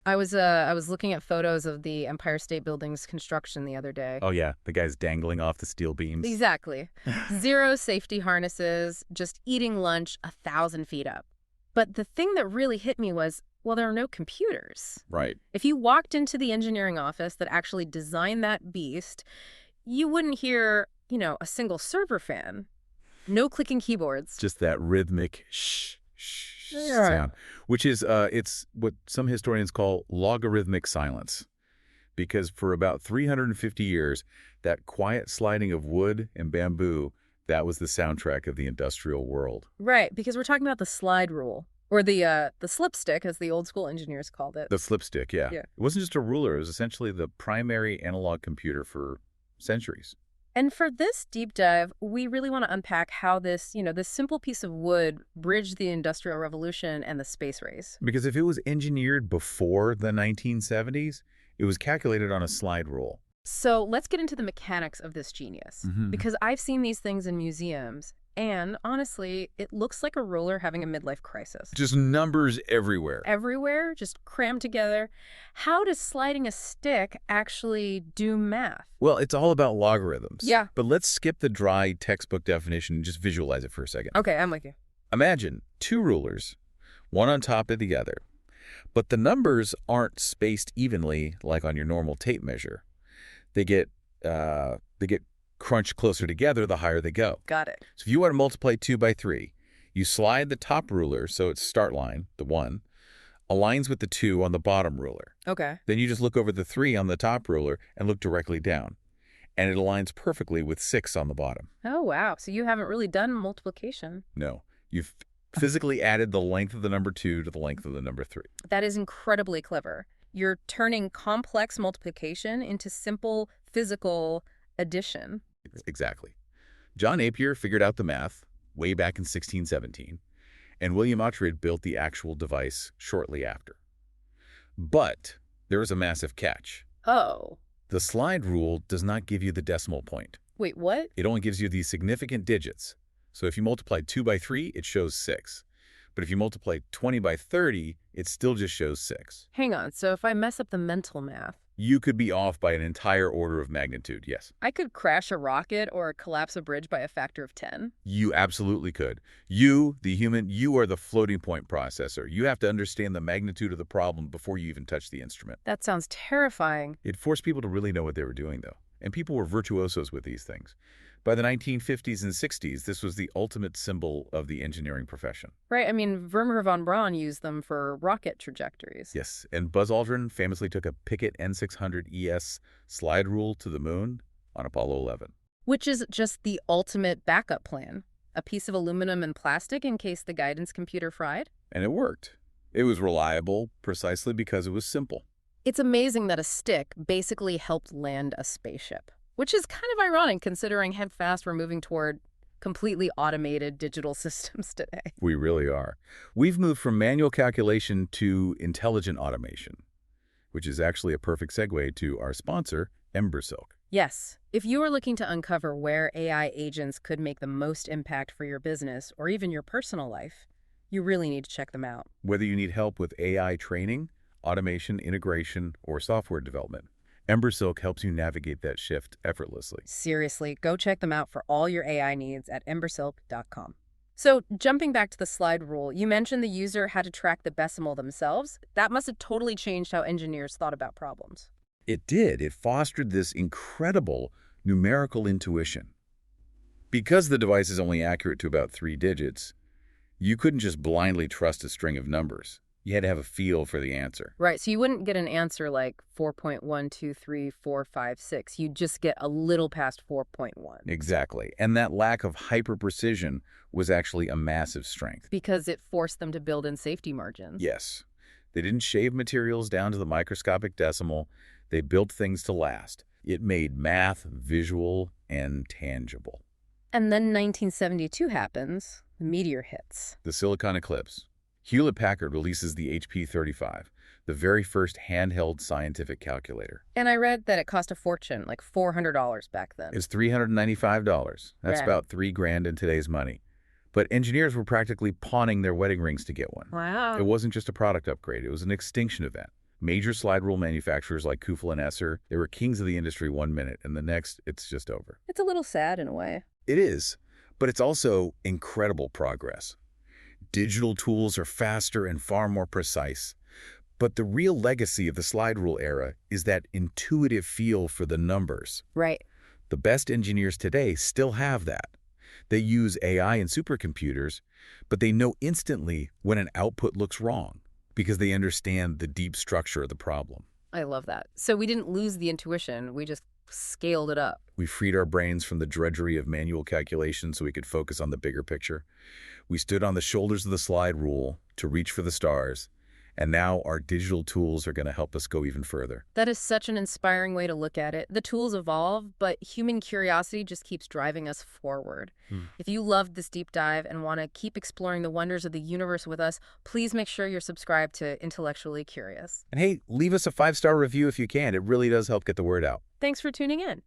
I was looking at photos of the Empire State Building's construction the other day. Oh, yeah, the guy's dangling off the steel beams. Exactly. Zero safety harnesses, just eating lunch 1,000 feet up. But the thing that really hit me was, well, there are no computers. Right. If you walked into the engineering office that actually designed that beast, you wouldn't hear, a single server fan. No clicking keyboards. Just that rhythmic shh, shh Yeah. sound, which is, it's what some historians call logarithmic silence. Because for about 350 years, that quiet sliding of wood and bamboo, that was the soundtrack of the industrial world. Right, because we're talking about the slide rule, or the slipstick, as the old school engineers called it. The slipstick, yeah. Yeah. It wasn't just a ruler. It was essentially the primary analog computer for centuries. And for this deep dive, we really want to unpack how this simple piece of wood bridged the Industrial Revolution and the space race. Because if it was engineered before the 1970s, it was calculated on a slide rule. So let's get into the mechanics of this genius. Because I've seen these things in museums, and honestly, it looks like a ruler having a midlife crisis. Just numbers everywhere. Everywhere, just crammed together. How does sliding a stick actually do math? Well, it's all about logarithms. Yeah. But let's skip the dry textbook definition and just visualize it for a second. Okay, I'm with you. Imagine two rulers, one on top of the other. But the numbers aren't spaced evenly like on your normal tape measure. They get crunched closer together the higher they go. Got it. So if you want to multiply 2 by 3, you slide the top ruler so its start line, the 1, aligns with the 2 on the bottom ruler. Okay. Then you just look over the 3 on the top ruler and look directly down. And it aligns perfectly with 6 on the bottom. Oh, wow. So you haven't really done multiplication. No, you've physically added the length of the number 2 to the length of the number 3. That is incredibly clever. You're turning complex multiplication into simple physical addition. Exactly. John Napier figured out the math way back in 1617, and William Otridge built the actual device shortly after. But there is a massive catch. Oh. The slide rule does not give you the decimal point. Wait, what? It only gives you these significant digits. So if you multiply 2 by 3, it shows 6. But if you multiply 20 by 30, it still just shows 6. Hang on. So if I mess up the mental math, You could be off by an entire order of magnitude, yes. I could crash a rocket or collapse a bridge by a factor of 10. You absolutely could. You, the human, you are the floating point processor. You have to understand the magnitude of the problem before you even touch the instrument. That sounds terrifying. It forced people to really know what they were doing, though. And people were virtuosos with these things. By the 1950s and 60s, this was the ultimate symbol of the engineering profession. Right, I mean, Wernher von Braun used them for rocket trajectories. Yes, and Buzz Aldrin famously took a Pickett N600 ES slide rule to the moon on Apollo 11. Which is just the ultimate backup plan. A piece of aluminum and plastic in case the guidance computer fried. And it worked. It was reliable precisely because it was simple. It's amazing that a stick basically helped land a spaceship. Which is kind of ironic considering how fast we're moving toward completely automated digital systems today. We really are. We've moved from manual calculation to intelligent automation, which is actually a perfect segue to our sponsor, Embersilk. Yes, if you are looking to uncover where AI agents could make the most impact for your business or even your personal life, you really need to check them out. Whether you need help with AI training, automation, integration, or software development, Embersilk helps you navigate that shift effortlessly. Seriously, go check them out for all your AI needs at embersilk.com. So, jumping back to the slide rule, you mentioned the user had to track the decimal themselves. That must have totally changed how engineers thought about problems. It did. It fostered this incredible numerical intuition. Because the device is only accurate to about 3 digits, you couldn't just blindly trust a string of numbers. You had to have a feel for the answer. Right, so you wouldn't get an answer like 4.1234556. You'd just get a little past 4.1. Exactly. And that lack of hyper-precision was actually a massive strength. Because it forced them to build in safety margins. Yes. They didn't shave materials down to the microscopic decimal. They built things to last. It made math visual and tangible. And then 1972 happens. The meteor hits. The Silicon Eclipse. Hewlett-Packard releases the HP-35, the very first handheld scientific calculator. And I read that it cost a fortune, like $400 back then. It's $395. That's Yeah. about $3,000 in today's money. But engineers were practically pawning their wedding rings to get one. Wow. It wasn't just a product upgrade. It was an extinction event. Major slide rule manufacturers like Kufel and Esser, they were kings of the industry one minute, and the next, it's just over. It's a little sad in a way. It is, but it's also incredible progress. Digital tools are faster and far more precise. But the real legacy of the slide rule era is that intuitive feel for the numbers. Right. The best engineers today still have that. They use AI and supercomputers, but they know instantly when an output looks wrong because they understand the deep structure of the problem. I love that. So we didn't lose the intuition, we just scaled it up. We freed our brains from the drudgery of manual calculation so we could focus on the bigger picture. We stood on the shoulders of the slide rule to reach for the stars, and now our digital tools are going to help us go even further. That is such an inspiring way to look at it. The tools evolve, but human curiosity just keeps driving us forward. If you loved this deep dive and want to keep exploring the wonders of the universe with us, please make sure you're subscribed to Intellectually Curious. And hey, leave us a 5-star review if you can. It really does help get the word out. Thanks for tuning in.